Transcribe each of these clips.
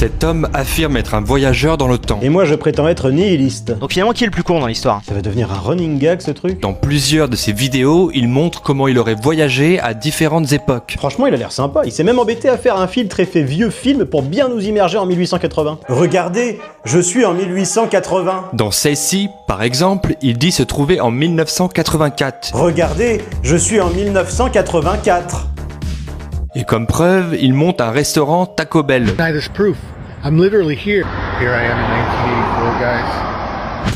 Cet homme affirme être un voyageur dans le temps. Et moi je prétends être nihiliste. Donc finalement, qui est le plus con dans l'histoire? Ça va devenir un running gag ce truc? Dans plusieurs de ses vidéos, il montre comment il aurait voyagé à différentes époques. Franchement il a l'air sympa, il s'est même embêté à faire un filtre effet vieux film pour bien nous immerger en 1880. Regardez, je suis en 1880. Dans celle-ci, par exemple, il dit se trouver en 1984. Regardez, je suis en 1984. Et comme preuve, il monte un restaurant Taco Bell. This proof. I'm literally here. Here I am in 1984, guys.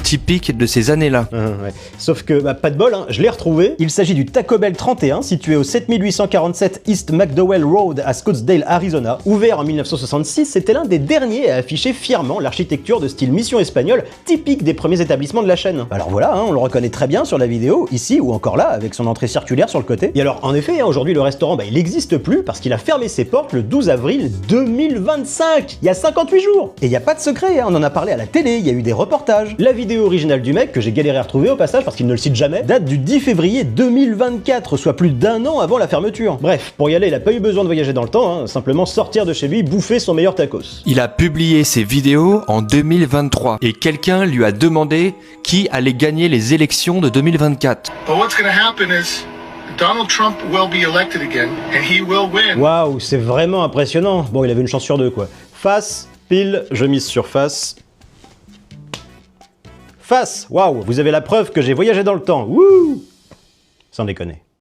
Typique de ces années-là. Ouais. Sauf que, pas de bol, hein, je l'ai retrouvé. Il s'agit du Taco Bell 31, situé au 7847 East McDowell Road à Scottsdale, Arizona. Ouvert en 1966, c'était l'un des derniers à afficher fièrement l'architecture de style mission espagnole, typique des premiers établissements de la chaîne. Alors voilà, hein, on le reconnaît très bien sur la vidéo, ici ou encore là, avec son entrée circulaire sur le côté. Et alors, en effet, hein, aujourd'hui, le restaurant, il n'existe plus parce qu'il a fermé ses portes le 12 avril 2025, il y a 58 jours. Et il n'y a pas de secret, hein, on en a parlé à la télé, il y a eu des reportages. La vidéo originale du mec, que j'ai galéré à retrouver au passage parce qu'il ne le cite jamais, date du 10 février 2024, soit plus d'1 an avant la fermeture. Bref, pour y aller, il a pas eu besoin de voyager dans le temps, hein, simplement sortir de chez lui, bouffer son meilleur tacos. Il a publié ses vidéos en 2023 et quelqu'un lui a demandé qui allait gagner les élections de 2024. But what's going to happen is Donald Trump will be elected again, and he will win. Waouh, c'est vraiment impressionnant. Bon, il avait une chance sur deux, quoi. Face, pile, je mise sur face. Face, waouh, vous avez la preuve que j'ai voyagé dans le temps. Wouh! Sans déconner.